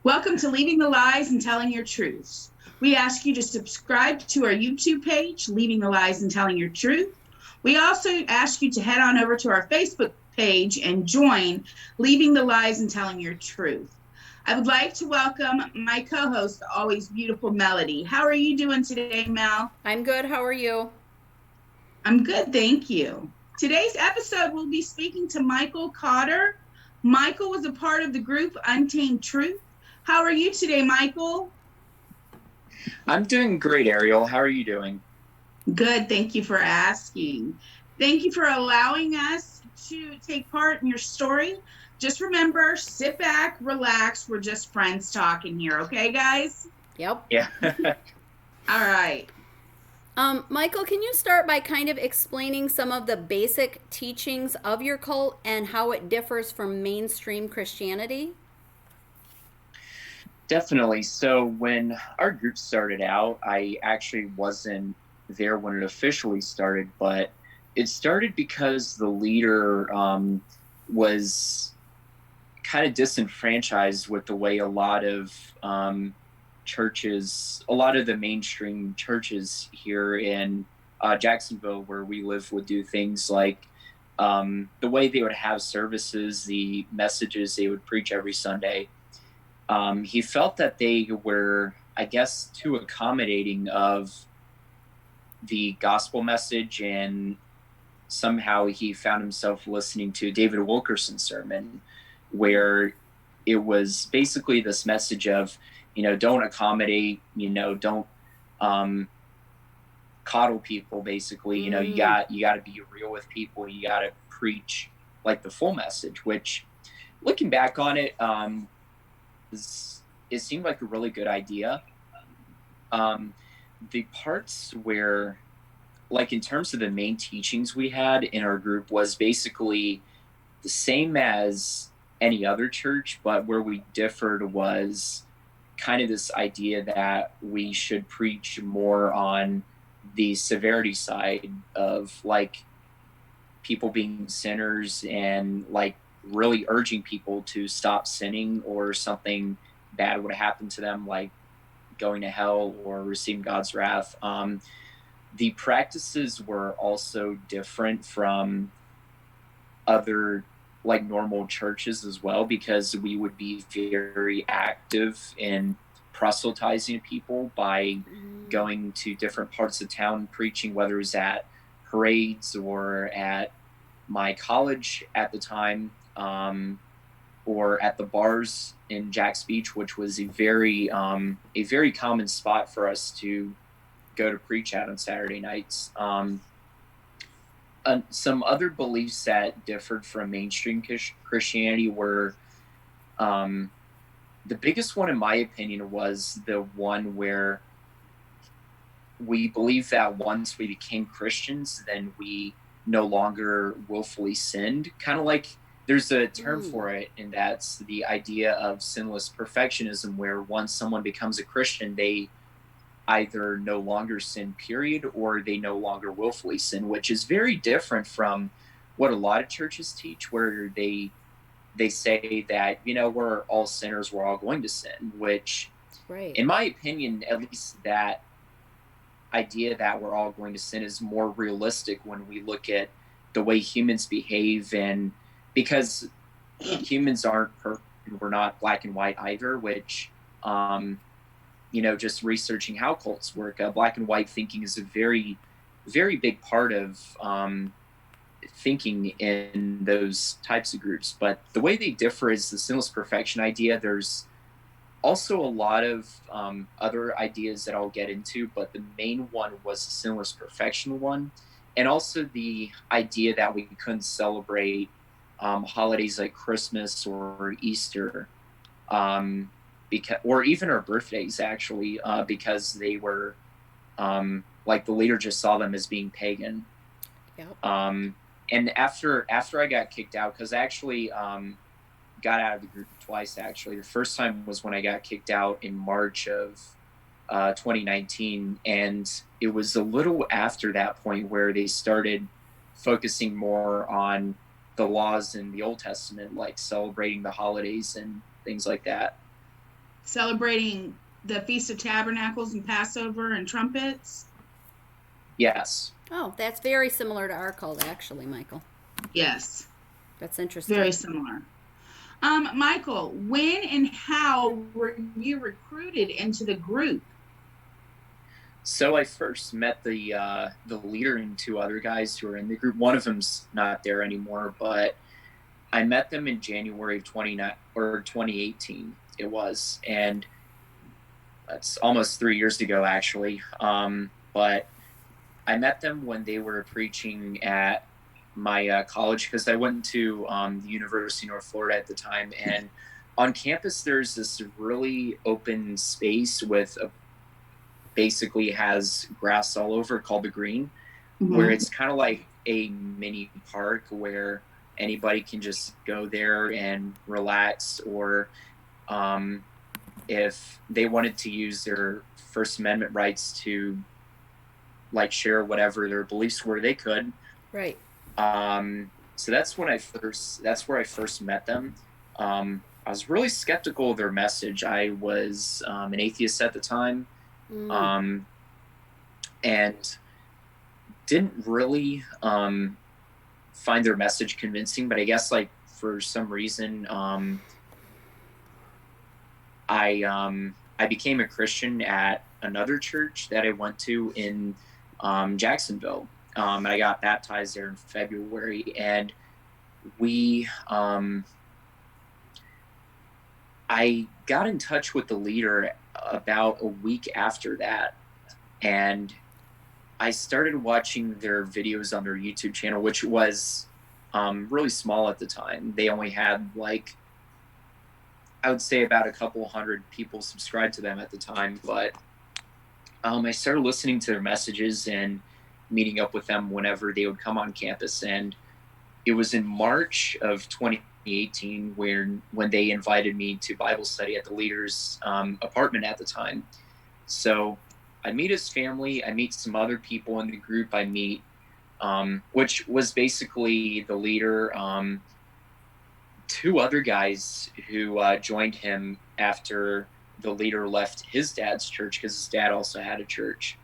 Welcome to Leaving the Lies and Telling Your Truths. We ask you to subscribe to our YouTube page, Leaving the Lies and Telling Your Truth. We also ask you to head on over to our Facebook page and join Leaving the Lies and Telling Your Truth. I would like to welcome my co-host, the always beautiful Melody. How are you doing today, Mel? I'm good. How are you? I'm good, thank you. Today's episode, we'll be speaking to Michael Cotter. Michael was a part of the group Untamed Truth. How are you today, Michael? I'm doing great, Ariel. How are you doing? Good, thank you for asking. Thank you for allowing us to take part in your story. Just remember, sit back, relax. We're just friends talking here, okay, guys? Yep. Yeah. All right. Michael, can you start by kind of explaining some of the basic teachings of your cult and how it differs from mainstream Christianity? Definitely. So when our group started out, I actually wasn't there when it officially started, but it started because the leader was kind of disenfranchised with the way a lot of churches, a lot of the mainstream churches here in Jacksonville, where we live, would do things like the way they would have services, the messages they would preach every Sunday. He felt that they were, I guess, too accommodating of the gospel message, and somehow he found himself listening to David Wilkerson's sermon, where it was basically this message of, don't accommodate, don't coddle people. Basically, you got to be real with people. You got to preach like the full message. Which, looking back on it, it seemed like a really good idea. The parts where, like in terms of the main teachings we had in our group, was basically the same as any other church, but where we differed was kind of this idea that we should preach more on the severity side of like people being sinners, and like really urging people to stop sinning, or something bad would happen to them, like going to hell or receiving God's wrath. The practices were also different from other like normal churches as well, because we would be very active in proselytizing people by going to different parts of town preaching, whether it was at parades or at my college at the time, or at the bars in Jack's Beach, which was a very common spot for us to go to preach at on Saturday nights. Some other beliefs that differed from mainstream Christianity were, the biggest one in my opinion was the one where we believe that once we became Christians, then we no longer willfully sinned. Kind of like, there's a term for it, and that's the idea of sinless perfectionism, where once someone becomes a Christian, they either no longer sin, period, or they no longer willfully sin, which is very different from what a lot of churches teach, where they say that, we're all sinners, we're all going to sin, which, Right. in my opinion, at least, that idea that we're all going to sin is more realistic when we look at the way humans behave, and because humans aren't perfect, we're not black and white either, which, just researching how cults work, black and white thinking is a very, very big part of thinking in those types of groups. But the way they differ is the sinless perfection idea. There's also a lot of other ideas that I'll get into, but the main one was the sinless perfection one. And also the idea that we couldn't celebrate holidays like Christmas or Easter, or even our birthdays, actually, because they were, like, the leader just saw them as being pagan. Yep. And after I got kicked out, because I actually got out of the group twice, actually. The first time was when I got kicked out in March of 2019, and it was a little after that point where they started focusing more on the laws in the Old Testament, like celebrating the holidays and things like that. celebrating the Feast of Tabernacles and Passover and trumpets? Yes. Oh, that's very similar to our cult, actually, Michael. Yes, That's interesting. very similar. Michael, when and how were you recruited into the group? So I first met the leader and two other guys who are in the group. One of them's not there anymore, but I met them in January of 2018. It was, and that's almost 3 years ago, actually. But I met them when they were preaching at my college, because I went to the University of North Florida at the time, and on campus there's this really open space with basically has grass all over called the green, where it's kind of like a mini park where anybody can just go there and relax, or if they wanted to use their First Amendment rights to like share whatever their beliefs were, they could. Right. So that's where I first met them. I was really skeptical of their message. I was an atheist at the time, and didn't really find their message convincing. But I guess like for some reason, I became a Christian at another church that I went to in Jacksonville. I got baptized there in February, and I got in touch with the leader about a week after that, and I started watching their videos on their YouTube channel, which was really small at the time. They only had like, I would say about a couple hundred people subscribed to them at the time, but I started listening to their messages and meeting up with them whenever they would come on campus. And it was in March of 2018 when they invited me to Bible study at the leader's apartment at the time. So I meet his family, I meet some other people in the group, I meet, which was basically the leader, two other guys who joined him after the leader left his dad's church, because his dad also had a church.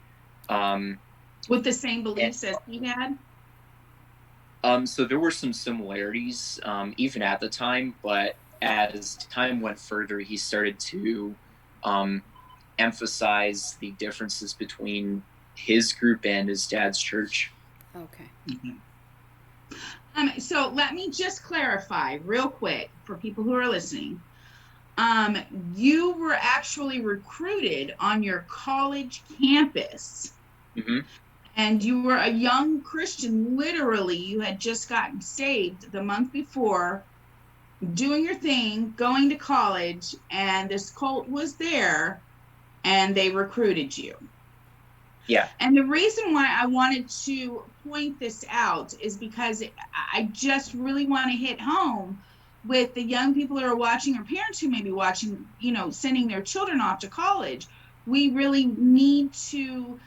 With the same beliefs as he had? So there were some similarities, even at the time, but as time went further, he started to emphasize the differences between his group and his dad's church. Okay. So let me just clarify real quick for people who are listening. You were actually recruited on your college campus. And you were a young Christian. Literally, you had just gotten saved the month before, doing your thing, going to college, and this cult was there, and they recruited you. Yeah. And the reason why I wanted to point this out is because I just really want to hit home with the young people who are watching, or parents who may be watching, sending their children off to college. We really need to,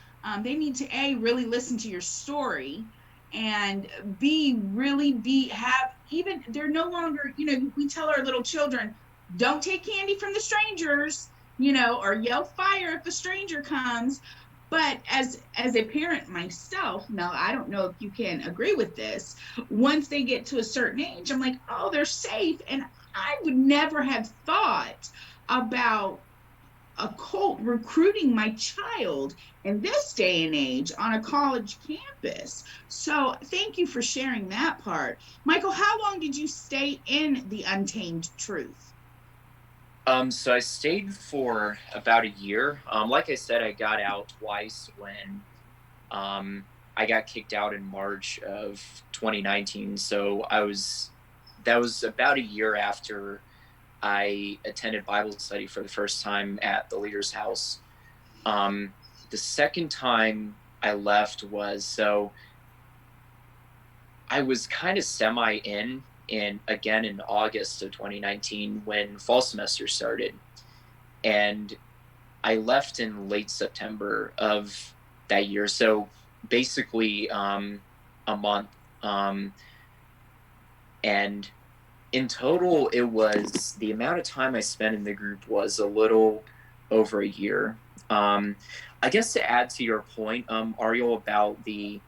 they need to really listen to your story, and they're no longer, we tell our little children, don't take candy from the strangers, or yell fire if a stranger comes. But as a parent myself, now I don't know if you can agree with this, once they get to a certain age, I'm like, oh, they're safe. And I would never have thought about a cult recruiting my child in this day and age on a college campus. So thank you for sharing that part. Michael, how long did you stay in the Untamed Truth? So I stayed for about a year. Like I said, I got out twice when I got kicked out in March of 2019. So that was about a year after I attended Bible study for the first time at the leader's house. The second time I left so I was kind of again in August of 2019 when fall semester started, and I left in late September of that year. So basically a month, and in total, it was the amount of time I spent in the group was a little over a year. I guess to add to your point, Ariel, about the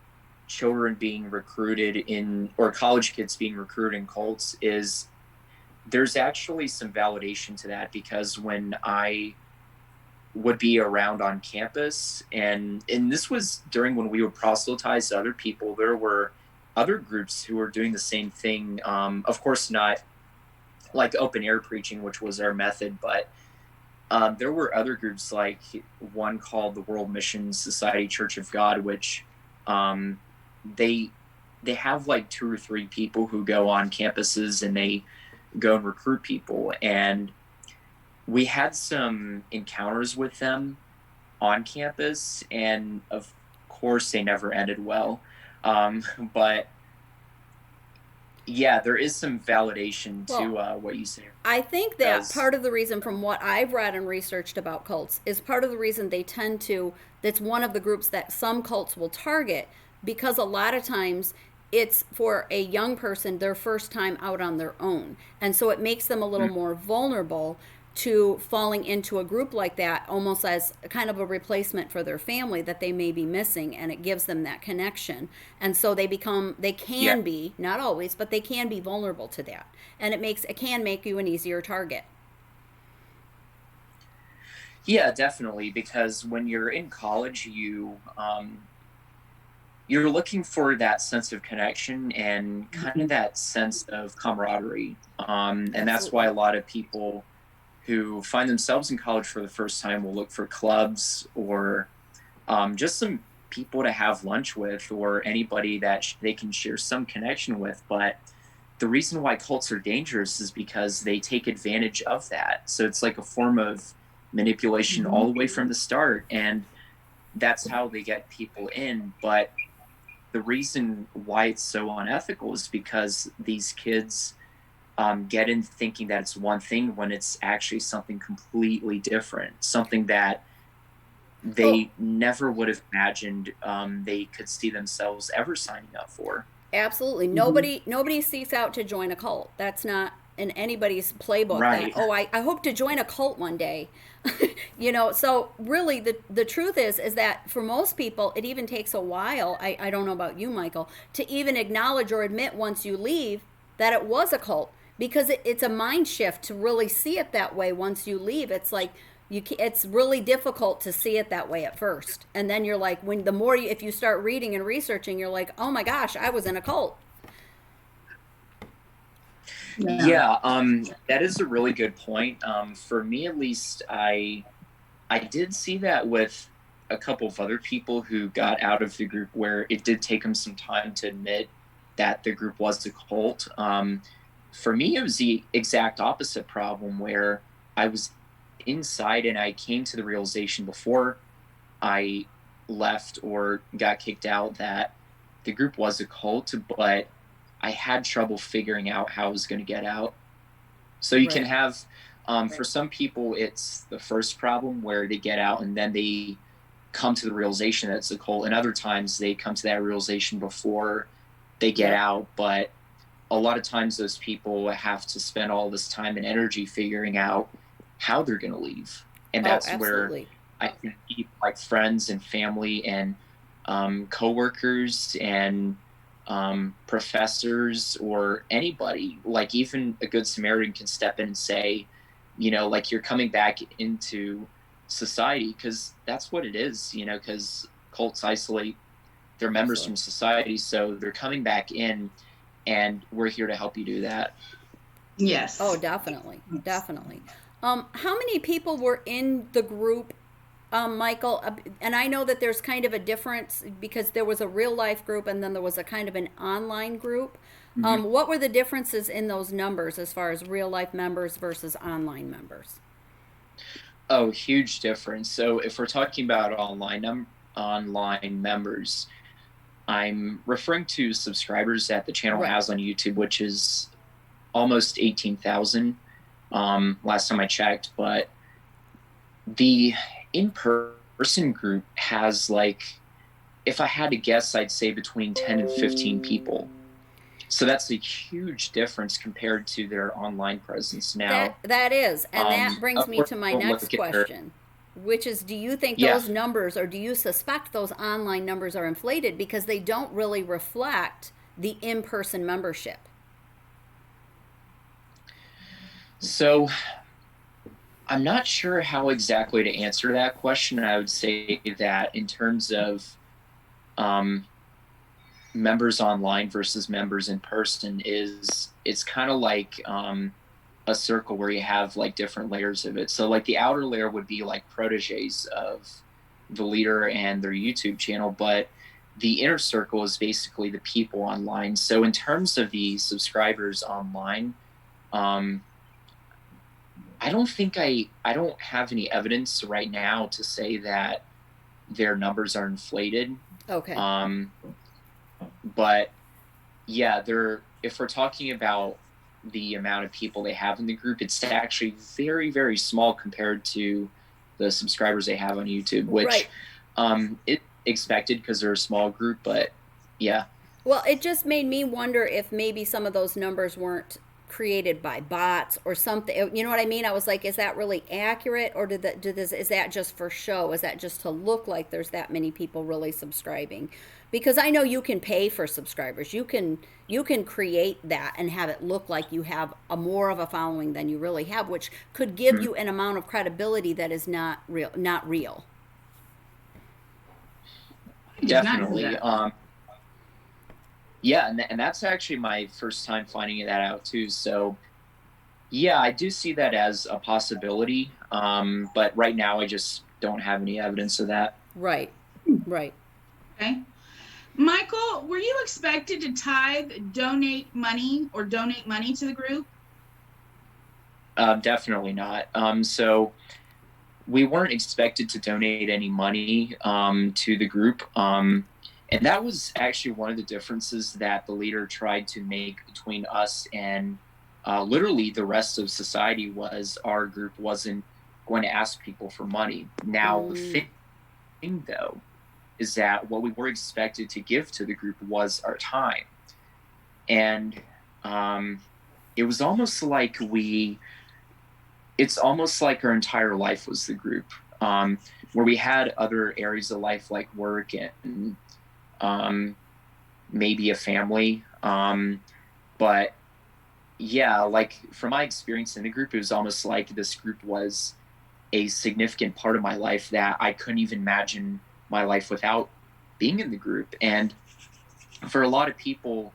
children being recruited in, or college kids being recruited in cults, is there's actually some validation to that, because when I would be around on campus, and this was during when we would proselytize to other people, there were other groups who were doing the same thing. Of course, not like open air preaching, which was our method, but there were other groups, like one called the World Mission Society Church of God, which they have like 2 or 3 people who go on campuses and they go and recruit people. And we had some encounters with them on campus, and of course they never ended well. But yeah, there is some validation to what you say. I think that part of the reason, from what I've read and researched about cults, is part of the reason they tend to, that's one of the groups that some cults will target, because a lot of times it's for a young person their first time out on their own. And so it makes them a little more vulnerable to falling into a group like that, almost as kind of a replacement for their family that they may be missing, and it gives them that connection. And so they can be, not always, but they can be vulnerable to that. And it can make you an easier target. Yeah, definitely, because when you're in college, you're looking for that sense of connection and kind of that sense of camaraderie. And that's why a lot of people who find themselves in college for the first time will look for clubs, or just some people to have lunch with, or anybody that they can share some connection with. But the reason why cults are dangerous is because they take advantage of that. So it's like a form of manipulation all the way from the start, and that's how they get people in. But the reason why it's so unethical is because these kids get in thinking that it's one thing when it's actually something completely different, something that they never would have imagined they could see themselves ever signing up for. Absolutely. Nobody seeks out to join a cult. That's not in anybody's playbook. Right. That, I hope to join a cult one day. So really the truth is that for most people, it even takes a while, I don't know about you, Michael, to even acknowledge or admit once you leave that it was a cult, because it's a mind shift to really see it that way. Once you leave, it's like it's really difficult to see it that way at first, and then you're like, if you start reading and researching, you're like, oh my gosh, I was in a cult. Yeah, that is a really good point. For me, at least, I did see that with a couple of other people who got out of the group, where it did take them some time to admit that the group was a cult. For me, it was the exact opposite problem, where I was inside and I came to the realization before I left or got kicked out that the group was a cult, but I had trouble figuring out how I was going to get out. So you can have, for some people, it's the first problem where they get out and then they come to the realization that it's a cult. And other times they come to that realization before they get out. But a lot of times those people have to spend all this time and energy figuring out how they're going to leave. And that's where I think people like friends and family and coworkers and professors or anybody, like even a good Samaritan, can step in and say, like, you're coming back into society, because that's what it is, because cults isolate their members from society. So they're coming back in, and we're here to help you do that. Yes. Oh, definitely. Definitely. How many people were in the group, Michael? And I know that there's kind of a difference, because there was a real life group and then there was a kind of an online group. What were the differences in those numbers as far as real life members versus online members? Oh, huge difference. So if we're talking about online members, I'm referring to subscribers that the channel has on YouTube, which is almost 18,000 last time I checked. But the in-person group has, like, if I had to guess, I'd say between 10 and 15 people. So that's a huge difference compared to their online presence now. That is, and that brings Of me course, to my we'll next look at their, question, which is, do you think yeah. those numbers, or do you suspect those online numbers are inflated because they don't really reflect the in-person membership? So I'm not sure how exactly to answer that question. I would say that in terms of um, members online versus members in person, is it's kind of like a circle where you have like different layers of it. So like the outer layer would be like proteges of the leader and their YouTube channel, but the inner circle is basically the people online. So in terms of the subscribers online, um, I don't have any evidence right now to say that their numbers are inflated. Okay. Um, but yeah, they're, if we're talking about the amount of people they have in the group, it's actually very, very small compared to the subscribers they have on YouTube, which Right. it's expected because they're a small group, but yeah. Well, it just made me wonder if maybe some of those numbers weren't created by bots or something. You know what I mean? I was like, is that really accurate, or is that just for show? Is that just to look like there's that many people really subscribing? Because I know you can pay for subscribers. You can create that and have it look like you have a more of a following than you really have, which could give you an amount of credibility that is not real. Not real. Definitely. Yeah, and that's actually my first time finding that out too. So yeah, I do see that as a possibility. But right now I just don't have any evidence of that. Right. Right. Okay. Michael, were you expected to tithe, donate money to the group? Definitely not. So we weren't expected to donate any money to the group. And that was actually one of the differences that the leader tried to make between us and literally the rest of society, was our group wasn't going to ask people for money. Now, the thing though, is that what we were expected to give to the group was our time. And it was almost like it's almost like our entire life was the group, where we had other areas of life like work and maybe a family. But yeah, like from my experience in the group, it was almost like this group was a significant part of my life that I couldn't even imagine my life without being in the group. And for a lot of people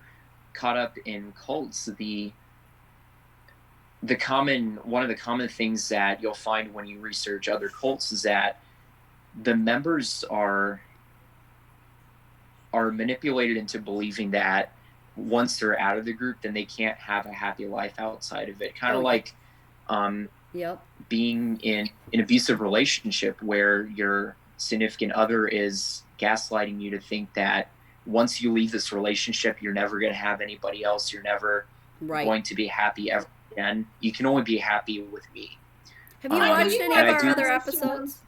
caught up in cults, one of the common things that you'll find when you research other cults is that the members are manipulated into believing that once they're out of the group, then they can't have a happy life outside of it. Kind of like Yep. being in an abusive relationship where your significant other is gaslighting you to think that once you leave this relationship, you're never going to have anybody else. You're never going to be happy ever again. You can only be happy with me. Have you watched any of our other episodes?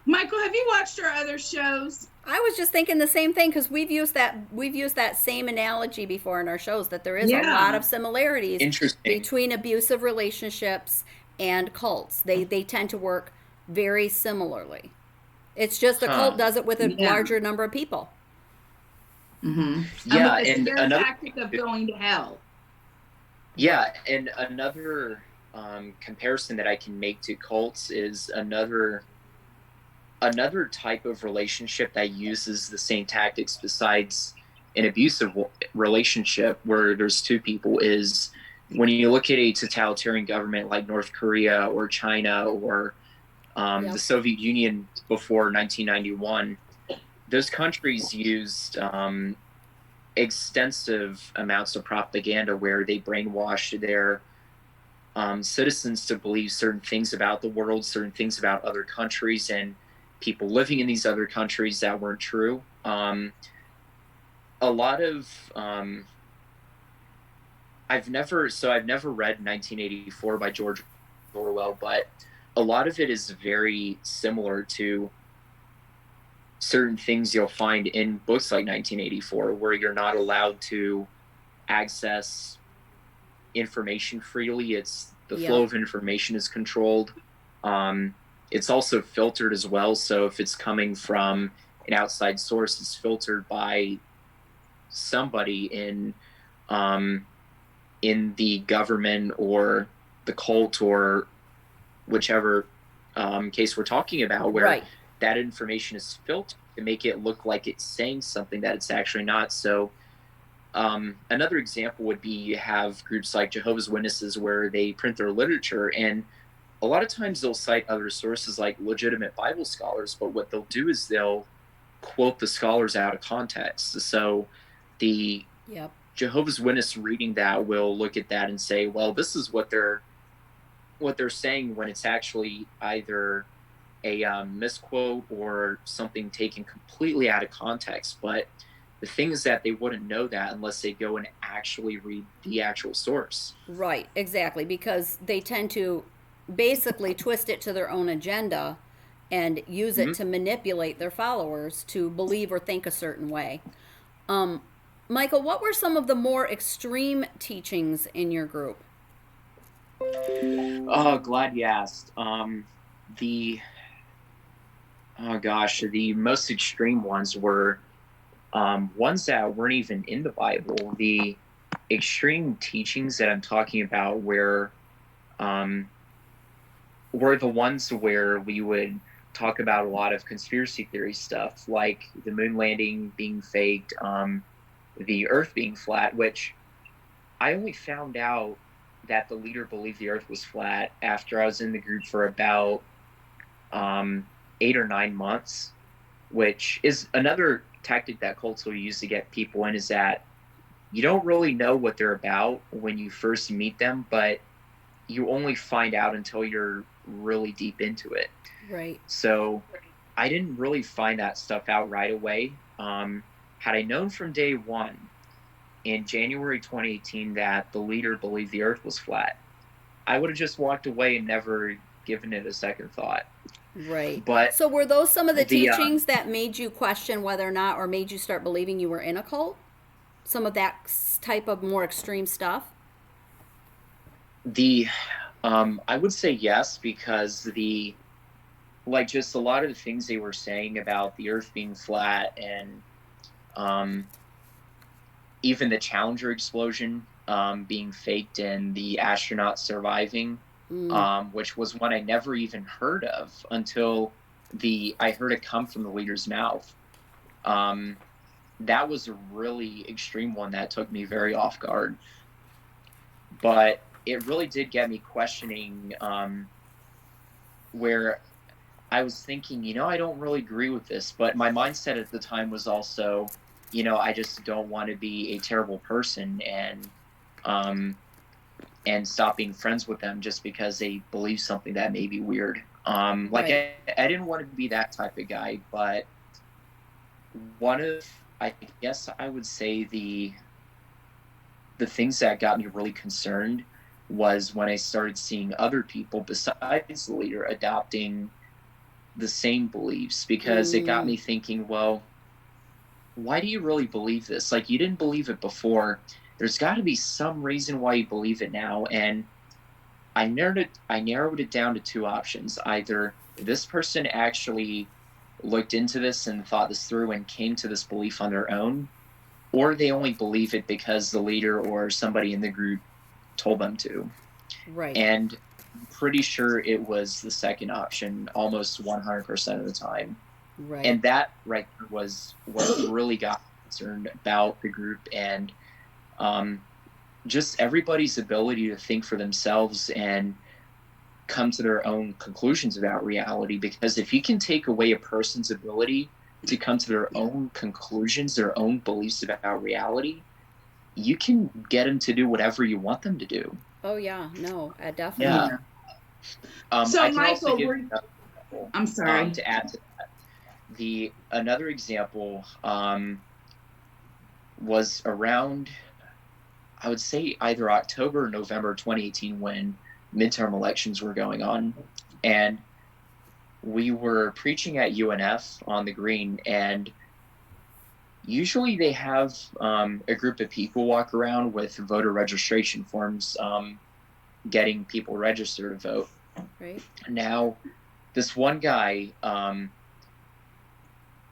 Michael, have you watched our other shows? I was just thinking the same thing, because we've used that same analogy before in our shows, that there is a lot of similarities between abusive relationships and cults. They tend to work very similarly. It's just a cult does it with a larger number of people. Mm-hmm. Yeah, and another tactic of going to hell. Yeah, and another comparison that I can make to cults is another type of relationship that uses the same tactics besides an abusive relationship where there's two people, is when you look at a totalitarian government like North Korea or China or the Soviet Union before 1991, those countries used extensive amounts of propaganda where they brainwashed their citizens to believe certain things about the world, certain things about other countries and people living in these other countries that weren't true. A lot of I've never read 1984 by George Orwell, but a lot of it is very similar to certain things you'll find in books like 1984, where you're not allowed to access information freely. It's the flow of information is controlled. It's also filtered as well. So if it's coming from an outside source, it's filtered by somebody in the government or the cult or whichever case we're talking about, where that information is filtered to make it look like it's saying something that it's actually not. So another example would be you have groups like Jehovah's Witnesses where they print their literature, and a lot of times they'll cite other sources like legitimate Bible scholars, but what they'll do is they'll quote the scholars out of context. So the Jehovah's Witness reading that will look at that and say, well, this is what they're saying, when it's actually either a misquote or something taken completely out of context. But the thing is that they wouldn't know that unless they go and actually read the actual source. Right, exactly, because they tend to basically twist it to their own agenda and use it to manipulate their followers to believe or think a certain way. Michael, what were some of the more extreme teachings in your group? Oh, glad you asked. The most extreme ones were ones that weren't even in the Bible. The extreme teachings that I'm talking about were the ones where we would talk about a lot of conspiracy theory stuff, like the moon landing being faked, the Earth being flat, which I only found out that the leader believed the Earth was flat after I was in the group for about 8 or 9 months, which is another tactic that cults will use to get people in, is that you don't really know what they're about when you first meet them, but you only find out until you're really deep into it. Right. So I didn't really find that stuff out right away. Had I known from day one in January 2018 that the leader believed the Earth was flat, I would have just walked away and never given it a second thought. Right. But so were those some of the teachings that made you question whether or not, or made you start believing you were in a cult? Some of that type of more extreme stuff? I would say yes, because just a lot of the things they were saying about the Earth being flat, and even the Challenger explosion being faked and the astronauts surviving, which was one I never even heard of until I heard it come from the leader's mouth. That was a really extreme one that took me very off guard. But it really did get me questioning, where I was thinking, I don't really agree with this. But my mindset at the time was also, I just don't want to be a terrible person and stop being friends with them just because they believe something that may be weird. I didn't want to be that type of guy. But I guess I would say the things that got me really concerned was when I started seeing other people besides the leader adopting the same beliefs, because it got me thinking, well, why do you really believe this? Like, you didn't believe it before. There's got to be some reason why you believe it now. And I narrowed it down to two options. Either this person actually looked into this and thought this through and came to this belief on their own, or they only believe it because the leader or somebody in the group told them to. Right. And I'm pretty sure it was the second option almost 100% of the time. Right. And that right there was what really got me concerned about the group, and just everybody's ability to think for themselves and come to their own conclusions about reality. Because if you can take away a person's ability to come to their own conclusions, their own beliefs about reality, you can get them to do whatever you want them to do. Oh yeah, no, definitely. Yeah. So Michael, I'm sorry. To add to that, another example was around, I would say, either October or November 2018, when midterm elections were going on. And we were preaching at UNF on the green, and usually they have a group of people walk around with voter registration forms, getting people registered to vote. Right. Now, this one guy,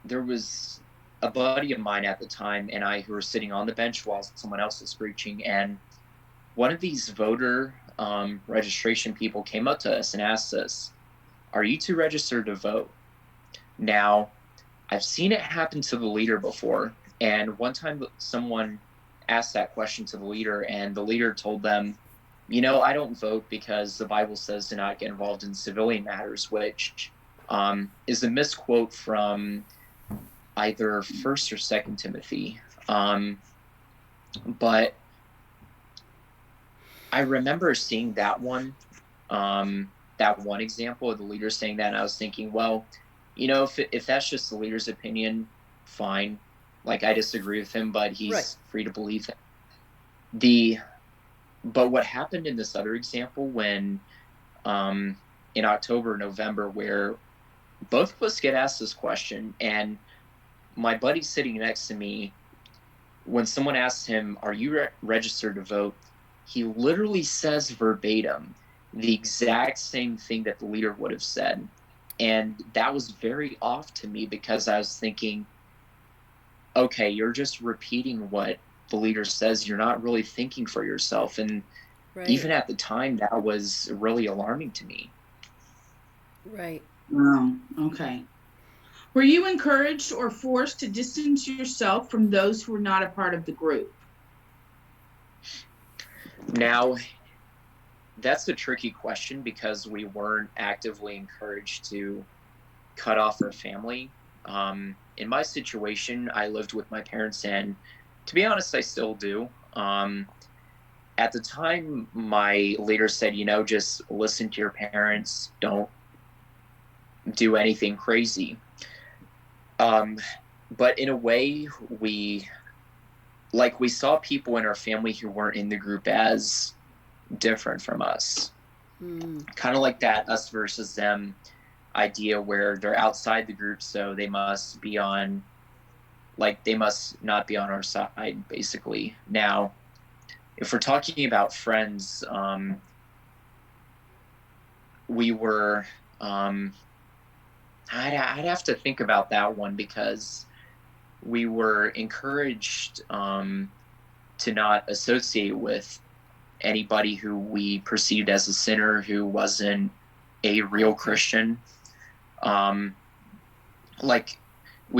there was a buddy of mine at the time and I who were sitting on the bench while someone else was preaching, and one of these voter registration people came up to us and asked us, "Are you two registered to vote?" Now, I've seen it happen to the leader before, and one time someone asked that question to the leader, and the leader told them, I don't vote because the Bible says to not get involved in civilian matters, which is a misquote from either First or Second Timothy. But I remember seeing that one example of the leader saying that, and I was thinking, well, if that's just the leader's opinion, fine. Like, I disagree with him, but he's free to believe it. But what happened in this other example when in October, November, where both of us get asked this question, and my buddy sitting next to me, when someone asks him, "Are you registered to vote?" he literally says verbatim the exact same thing that the leader would have said. And that was very off to me because I was thinking, okay, you're just repeating what the leader says. You're not really thinking for yourself. And even at the time, that was really alarming to me. Right. Oh, okay. Were you encouraged or forced to distance yourself from those who were not a part of the group? Now, that's a tricky question because we weren't actively encouraged to cut off our family. In my situation, I lived with my parents, and to be honest, I still do. At the time, my leader said, just listen to your parents, don't do anything crazy. But in a way, we saw people in our family who weren't in the group as different from us. Kind of like that us versus them idea where they're outside the group, so they must not be on our side, basically. Now, if we're talking about friends, we were I'd have to think about that one because we were encouraged to not associate with anybody who we perceived as a sinner who wasn't a real Christian. We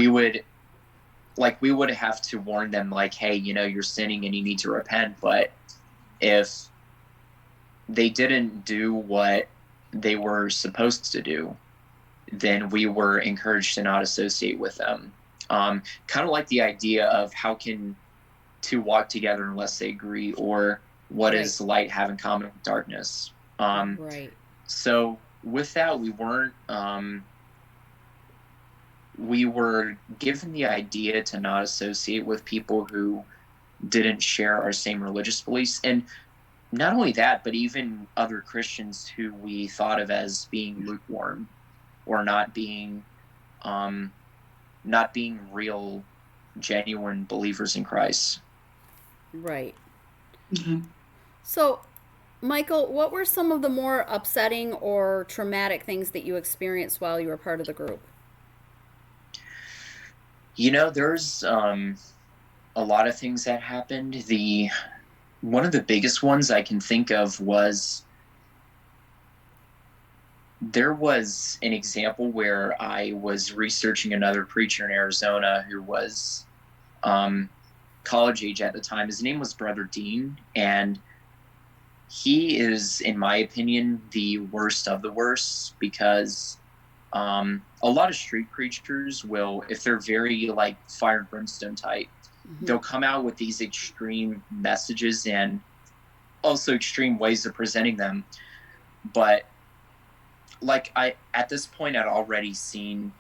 would have to warn them, like, hey, you're sinning and you need to repent. But if they didn't do what they were supposed to do, then we were encouraged to not associate with them. Kind of like the idea of how can two walk together unless they agree, or what does light have in common with darkness? So with that, we were given the idea to not associate with people who didn't share our same religious beliefs. And not only that, but even other Christians who we thought of as being lukewarm or not being real, genuine believers in Christ. Right. Mm-hmm. So, Michael, what were some of the more upsetting or traumatic things that you experienced while you were part of the group? There's a lot of things that happened. One of the biggest ones I can think of was there was an example where I was researching another preacher in Arizona who was college age at the time. His name was Brother Dean, and he is, in my opinion, the worst of the worst because a lot of street preachers will, if they're very fire and brimstone type, they'll come out with these extreme messages and also extreme ways of presenting them. But at this point, I'd already seen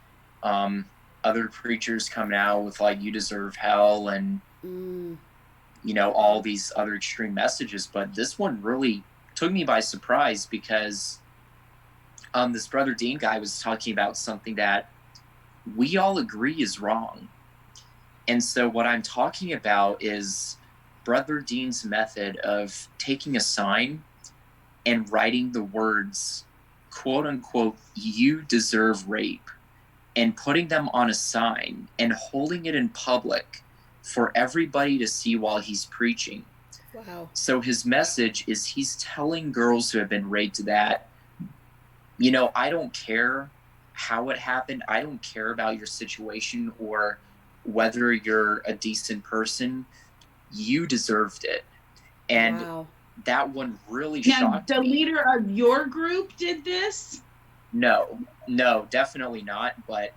other preachers coming out with you deserve hell and all these other extreme messages. But this one really took me by surprise because this Brother Dean guy was talking about something that we all agree is wrong. And so what I'm talking about is Brother Dean's method of taking a sign and writing the words, quote unquote, "you deserve rape," and putting them on a sign and holding it in public for everybody to see while he's preaching. Wow. So his message is he's telling girls who have been raped that, I don't care how it happened. I don't care about your situation or whether you're a decent person. You deserved it. And wow. that one really Now, shocked the me. leader of your group did this? No, definitely not. But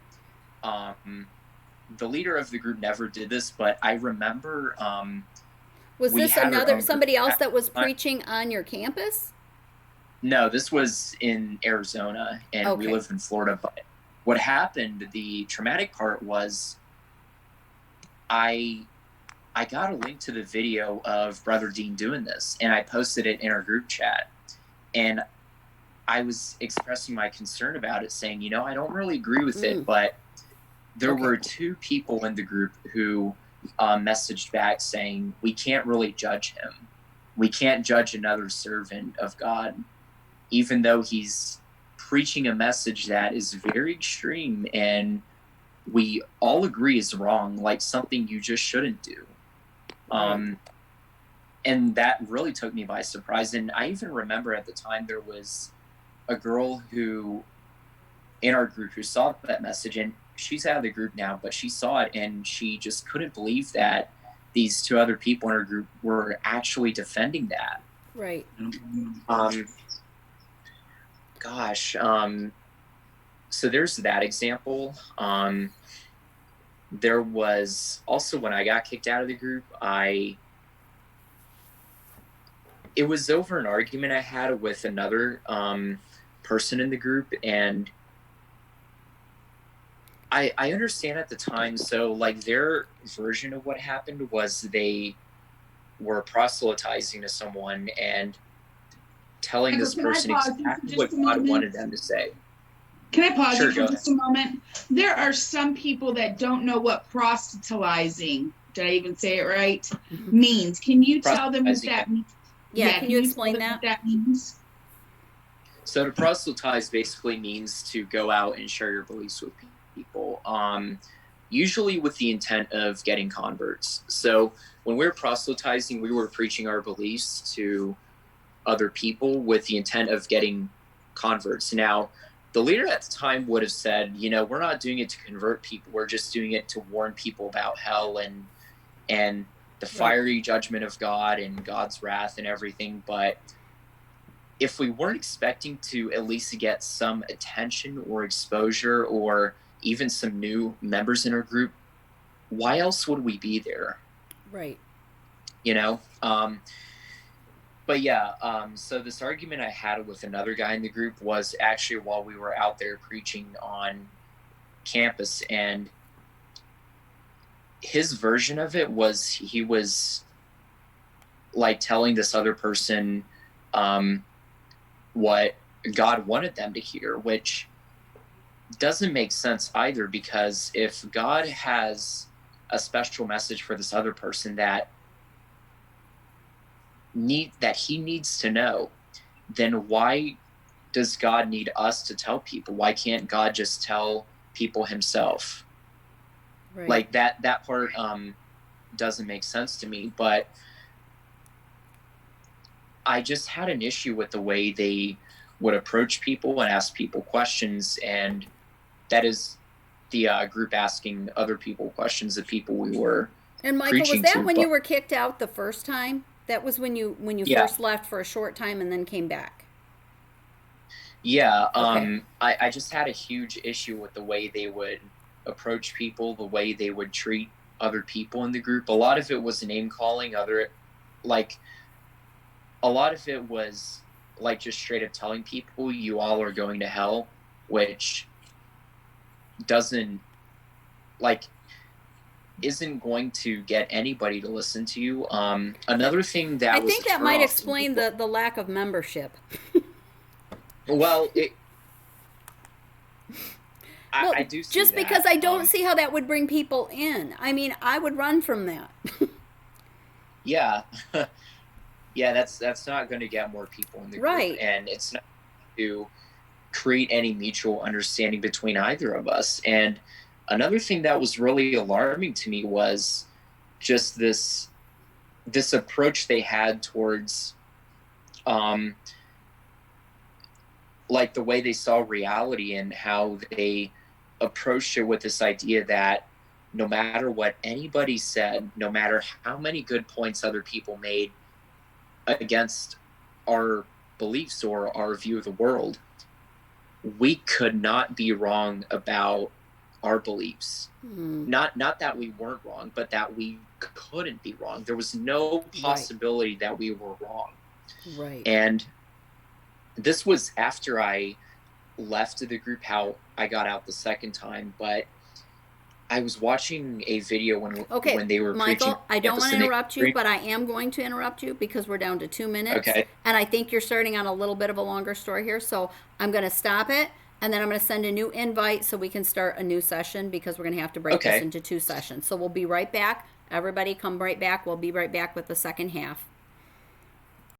the leader of the group never did this. But I remember Was we this had our own somebody group. else that was preaching on your campus? No, this was in Arizona, and we Okay. lived in Florida. But what happened, the traumatic part was I got a link to the video of Brother Dean doing this, and I posted it in our group chat. And I was expressing my concern about it, saying, I don't really agree with it, but there were 2 people in the group who messaged back saying, we can't really judge him. We can't judge another servant of God, even though he's preaching a message that is very extreme and we all agree is wrong, like something you just shouldn't do. And that really took me by surprise. And I even remember at the time there was a girl who in our group who saw that message, and she's out of the group now, but she saw it and she just couldn't believe that these 2 other people in her group were actually defending that. Right. So there's that example. There was also, when I got kicked out of the group, it was over an argument I had with another person in the group, and I understand at the time. So like their version of what happened was they were proselytizing to someone and telling this person exactly what God wanted them to say. Can I pause Sure, you for just a moment? There are some people that don't know what proselytizing, did I even say it right, means. Can you tell them what that means? Yeah, can you explain that? What that means? So to proselytize basically means to go out and share your beliefs with people, usually with the intent of getting converts. So when we were proselytizing, we were preaching our beliefs to other people with the intent of getting converts. Now, the leader at the time would have said, we're not doing it to convert people. We're just doing it to warn people about hell and the fiery judgment of God and God's wrath and everything. But if we weren't expecting to at least get some attention or exposure or even some new members in our group, why else would we be there? Right. But yeah, so this argument I had with another guy in the group was actually while we were out there preaching on campus, and his version of it was he was like telling this other person what God wanted them to hear, which doesn't make sense either, because if God has a special message for this other person that he needs to know, then why does God need us to tell people? Why can't God just tell people himself? Right. Like that part doesn't make sense to me. But I just had an issue with the way they would approach people and ask people questions, and that is the group asking other people questions of people we were And Michael, was preaching that to, when you were kicked out the first time? That was when you Yeah. first left for a short time and then came back. Yeah, Okay. I just had a huge issue with the way they would approach people, the way they would treat other people in the group. A lot of it was name calling, a lot of it was like just straight up telling people you all are going to hell, which isn't going to get anybody to listen to you. Another thing that I was think that might explain the lack of membership. Well, Well, I do see just that. because I don't see how that would bring people in. I mean, I would run from that. Yeah. Yeah, that's not going to get more people in the Right. group, and it's not to create any mutual understanding between either of us. And another thing that was really alarming to me was just this approach they had towards like the way they saw reality, and how they approached it with this idea that no matter what anybody said, no matter how many good points other people made against our beliefs or our view of the world, we could not be wrong about our beliefs. Not that we weren't wrong, but that we couldn't be wrong. There was no possibility that we were wrong. Right. And this was after I left the group, how I got out the second time, but I was watching a video when they were Michael, preaching. I don't want to interrupt you, but I am going to interrupt you because we're down to 2 minutes. Okay. And I think you're starting on a little bit of a longer story here. So I'm going to stop it, and then I'm going to send a new invite so we can start a new session, because we're going to have to break this into 2 sessions. So we'll be right back. Everybody come right back. We'll be right back with the second half.